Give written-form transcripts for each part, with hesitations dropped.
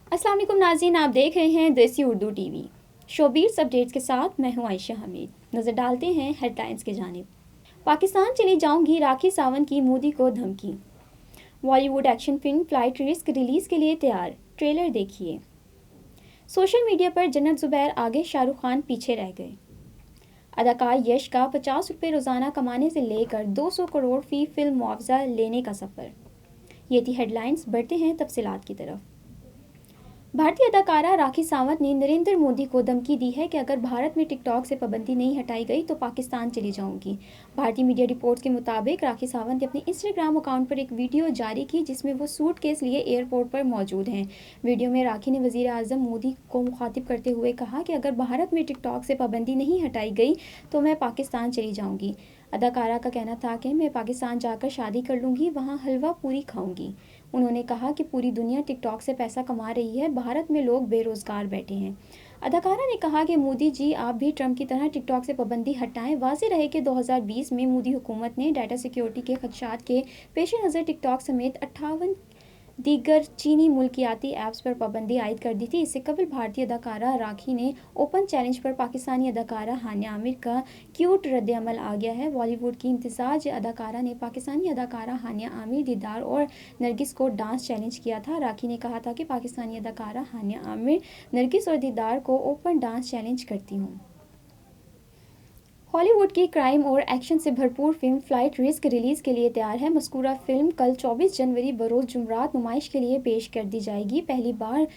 अस्सलाम वालेकुम नाज़रीन, आप देख रहे हैं देसी उर्दू टीवी। शोबीट्स अपडेट्स के साथ मैं हूं आयशा हमीद। नज़र डालते हैं हेडलाइंस की जानिब। पाकिस्तान चली जाऊंगी, राखी सावंत की मोदी को धमकी। Bollywood action film flight risk release के लिए तैयार, ट्रेलर देखिए। सोशल मीडिया पर जन्नत ज़ुबैर आगे, शाहरुख खान पीछे रह गए। अदाकार यश का 50 रुपये रोज़ाना कमाने से लेकर 200 करोड़ फ़ी फिल्म मुआवजा लेने का सफ़र। ये थी हेडलाइंस, बढ़ते हैं तफसीलात की तरफ। भारतीय अदाकारा राखी सावंत ने नरेंद्र मोदी को धमकी दी है कि अगर भारत में टिकटॉक से पाबंदी नहीं हटाई गई तो पाकिस्तान चली जाऊंगी। भारतीय मीडिया रिपोर्ट्स के मुताबिक राखी सावंत ने अपने इंस्टाग्राम अकाउंट पर एक वीडियो जारी की जिसमें वो सूटकेस लिए एयरपोर्ट पर मौजूद हैं। वीडियो में राखी ने वजीर आज़म मोदी को मुखातिब करते हुए कहा कि अगर भारत में टिकटॉक से पाबंदी नहीं हटाई गई तो मैं पाकिस्तान चली जाऊंगी। अदाकारा का कहना था कि मैं पाकिस्तान जाकर शादी कर लूँगी, वहाँ हलवा पूरी खाऊंगी। उन्होंने कहा कि पूरी दुनिया टिकटॉक से पैसा कमा रही है, भारत में लोग बेरोज़गार बैठे हैं। अदाकारा ने कहा कि मोदी जी, आप भी ट्रंप की तरह टिकटॉक से पाबंदी हटाएं। वाज़ेह रहे कि 2020 में मोदी हुकूमत ने डाटा सिक्योरिटी के खदशात के पेश नज़र टिकटॉक समेत 58 दीगर चीनी मुल्कियाती ऐप्स पर पाबंदी आयद कर दी थी। इससे कबल भारतीय अदाकारा राखी ने ओपन चैलेंज पर पाकिस्तानी अदाकारा हानिया आमिर का क्यूट रद्द-ए-अमल आ गया है। बॉलीवुड की इम्तियाज अदाकारा ने पाकिस्तानी अदाकारा हानिया आमिर, दीदार और नरगिस को डांस चैलेंज किया था। राखी ने कहा था कि पाकिस्तानी अदाकारा हानिया आमिर, नरगिस और दीदार को ओपन डांस चैलेंज करती हूँ। हॉलीवुड की क्राइम और एक्शन से भरपूर फिल्म फ्लाइट रिस्क रिलीज़ के लिए तैयार है। मज़कूरा फिल्म कल 24 जनवरी बरोज़ जुमरात नुमाइश के लिए पेश कर दी जाएगी। पहली बार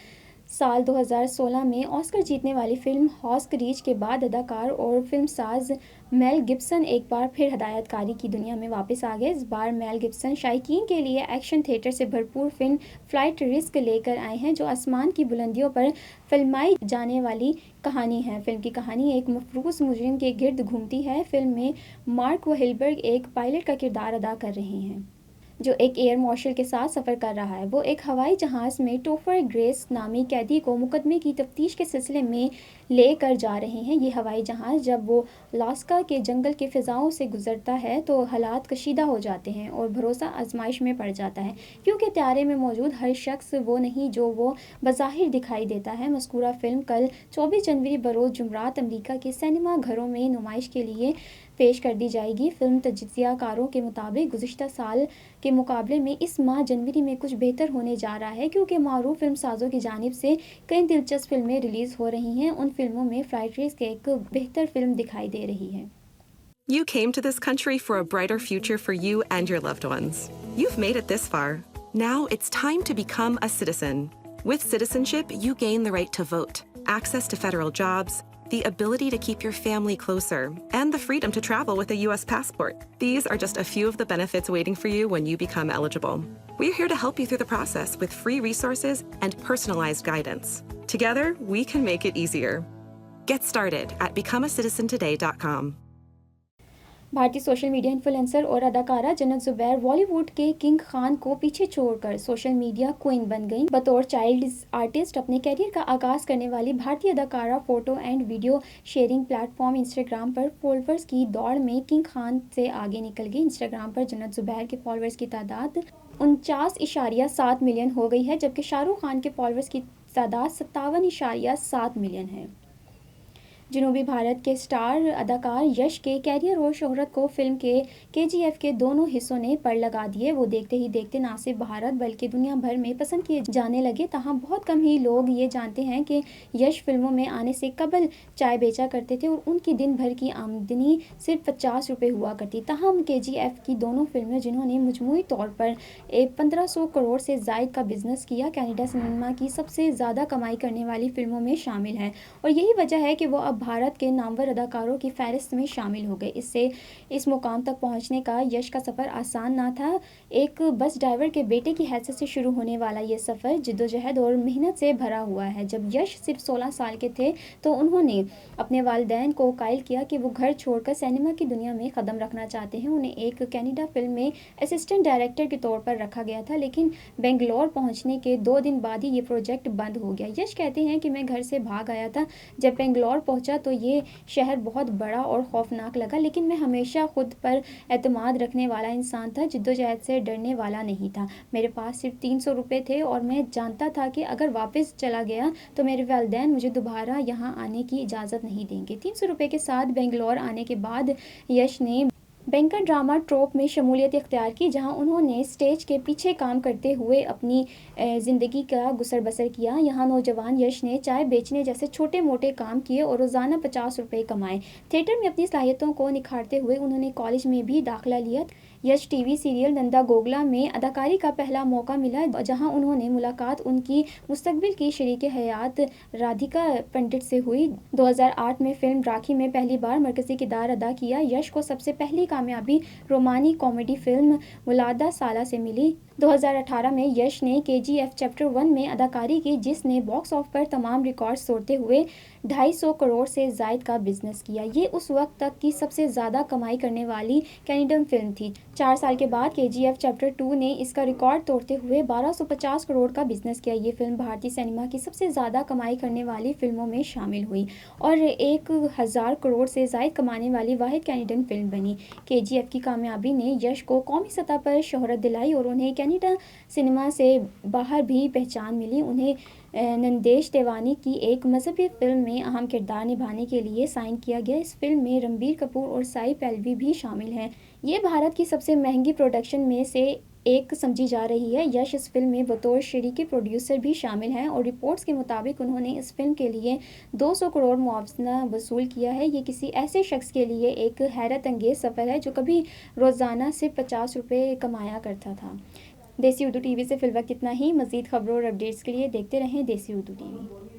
साल 2016 में ऑस्कर जीतने वाली फिल्म हॉस्क रीच के बाद अदाकार और फिल्मसाज मेल गिब्सन एक बार फिर हदायतकारी की दुनिया में वापस आ गए। इस बार मेल गिब्सन शायकीन के लिए एक्शन थिएटर से भरपूर फिल्म फ्लाइट रिस्क लेकर आए हैं, जो आसमान की बुलंदियों पर फिल्माई जाने वाली कहानी है। फिल्म की कहानी एक मफरूस मुजरिम के गिर्द घूमती है। फिल्म में मार्क वहिलबर्ग एक पायलट का किरदार अदा कर रहे हैं जो एक एयर मार्शल के साथ सफ़र कर रहा है। वो एक हवाई जहाज़ में टोफर ग्रेस नामी कैदी को मुकदमे की तफ्तीश के सिलसिले में लेकर जा रहे हैं। ये हवाई जहाज़ जब वो अलास्का के जंगल के फ़िज़ाओं से गुजरता है तो हालात कशीदा हो जाते हैं और भरोसा आजमाइश में पड़ जाता है, क्योंकि त्यारे में मौजूद हर शख्स वो नहीं जो वो बज़ाहिर दिखाई देता है। मज़कूरा फ़िल्म कल 24 जनवरी बरोज़ जुमरात अमरीका के सिनेमा घरों में नुमाइश के लिए पेश कर दी जाएगी। फिल्म तजज़ियाकारों के मुताबिक गुज़िश्ता साल के मुकाबले में इस माह जनवरी में कुछ बेहतर होने जा रहा है, क्योंकि मारूफ फिल्म साजों की जानिब से कई दिलचस्प फिल्में रिलीज़ हो रही हैं। उन फिल्मों में फ्लाइट रिस्क एक बेहतर फिल्म दिखाई दे रही है। You came to this country for a brighter future for you and your loved ones. You've made it this far. Now it's time to become a citizen. With citizenship, you gain the right to vote, access to federal jobs, the ability to keep your family closer, and the freedom to travel with a U.S. passport. These are just a few of the benefits waiting for you when you become eligible. We're here to help you through the process with free resources and personalized guidance. Together, we can make it easier. Get started at becomeacitizentoday.com. भारतीय social media influencer और अदाकारा जन्नत ज़ुबैर बॉलीवुड के king Khan को पीछे छोड़कर social media queen बन गईं। बतौर चाइल्ड आर्टिस्ट अपने करियर का आगाज़ करने वाली भारतीय अदाकारा photo and video sharing platform Instagram पर फॉलोअर्स की दौड़ में किंग खान से आगे निकल गई। इंस्टाग्राम पर जन्नत ज़ुबैर के फॉलोअर्स की तादाद 49.7 मिलियन हो गई है, जबकि शाहरुख खान के फॉलोअर्स की तादाद 57.7 मिलियन है। जनूबी भारत के स्टार अदाकार यश के कैरियर और शोहरत को फिल्म के KGF के दोनों हिस्सों ने पड़ लगा दिए। वो देखते ही देखते ना सिर्फ भारत बल्कि दुनिया भर में पसंद किए जाने लगे। तहाँ बहुत कम ही लोग ये जानते हैं कि यश फिल्मों में आने से कबल चाय बेचा करते थे और उनकी दिन भर की आमदनी सिर्फ 50 रुपये हुआ करती। तहम KGF की दोनों फिल्में, जिन्होंने मजमूई तौर पर 1500 करोड़ से ज़ायद का बिजनेस किया, कनाडा सिनेमा की सबसे ज़्यादा कमाई करने वाली फिल्मों में शामिल है और यही वजह है कि वो अब भारत के नामवर अदाकारों की फहरिस्त में शामिल हो गए। इससे इस मुकाम तक पहुंचने का यश का सफ़र आसान ना था। एक बस ड्राइवर के बेटे की हैसियत से शुरू होने वाला ये सफ़र जिद्दोजहद और मेहनत से भरा हुआ है। जब यश सिर्फ 16 साल के थे तो उन्होंने अपने वालिदैन को कायल किया कि वो घर छोड़कर सिनेमा की दुनिया में कदम रखना चाहते हैं। उन्हें एक कनाडा फिल्म में असिस्टेंट डायरेक्टर के तौर पर रखा गया था, लेकिन बेंगलोर पहुंचने के 2 दिन बाद ही ये प्रोजेक्ट बंद हो गया। यश कहते हैं कि मैं घर से भाग आया था। जब बेंगलोर पहुंचा سوچا تو یہ شہر بہت بڑا اور خوفناک لگا، لیکن میں ہمیشہ خود پر اعتماد رکھنے والا انسان تھا، جدوجہد سے ڈرنے والا نہیں تھا۔ میرے پاس صرف 300 روپے تھے اور میں جانتا تھا کہ اگر واپس چلا گیا تو میرے والدین مجھے دوبارہ یہاں آنے کی اجازت نہیں دیں گے۔ 300 روپے کے ساتھ بنگلور آنے کے بعد یش نے بینکر ڈرامہ ٹروپ میں شمولیت اختیار کی، جہاں انہوں نے اسٹیج کے پیچھے کام کرتے ہوئے اپنی زندگی کا گزر بسر کیا۔ یہاں نوجوان یش نے چائے بیچنے جیسے چھوٹے موٹے کام کیے اور روزانہ 50 روپے کمائے۔ تھیٹر میں اپنی صلاحیتوں کو نکھارتے ہوئے انہوں نے کالج میں بھی داخلہ لیا۔ یش ٹی وی سیریل نندا گوگلا میں اداکاری کا پہلا موقع ملا، جہاں انہوں نے ملاقات ان کی مستقبل کی شریک حیات رادھیکا پنڈت سے ہوئی۔ 2008 میں فلم راکھی میں پہلی بار مرکزی کردار ادا کیا۔ یش کو سب سے پہلی کامیابی رومانی کامیڈی فلم ولادہ سالہ سے ملی۔ 2018 میں یش نے کے جی ایف چیپٹر 1 میں اداکاری کی، جس نے باکس آفس پر تمام ریکارڈز توڑتے ہوئے 250 کروڑ سے زائد کا بزنس کیا۔ یہ اس وقت تک کی سب سے زیادہ کمائی کرنے والی کینیڈین فلم تھی۔ 4 سال کے بعد کے جی ایف چیپٹر 2 نے اس کا ریکارڈ توڑتے ہوئے 1250 کروڑ کا بزنس کیا۔ یہ فلم بھارتی سینما کی سب سے زیادہ کمائی کرنے والی فلموں میں شامل ہوئی اور 1000 کروڑ سے زائد کمانے والی واحد کینیڈین فلم بنی۔ کے جی ایف کی کامیابی نے یش کو قومی سطح پر شہرت دلائی اور انہیں کینیڈا سینما سے باہر بھی پہچان ملی۔ انہیں نندیش دیوانی کی ایک مذہبی فلم میں اہم کردار نبھانے کے لیے سائن کیا گیا۔ اس فلم میں رنبیر کپور اور سائی پہلوی بھی شامل ہیں۔ یہ بھارت کی سب سے مہنگی پروڈکشن میں سے ایک سمجھی جا رہی ہے۔ یش اس فلم میں بطور شریک پروڈیوسر بھی شامل ہیں اور رپورٹس کے مطابق انہوں نے اس فلم کے لیے 200 کروڑ معاوضہ وصول کیا ہے۔ یہ کسی ایسے شخص کے لیے ایک حیرت انگیز سفر ہے جو کبھی روزانہ صرف 50 روپے کمایا کرتا تھا۔ دیسی اردو ٹی وی سے فی الوقت اتنا ہی۔ مزید خبروں اور اپڈیٹس کے لیے دیکھتے رہیں دیسی اردو ٹی وی۔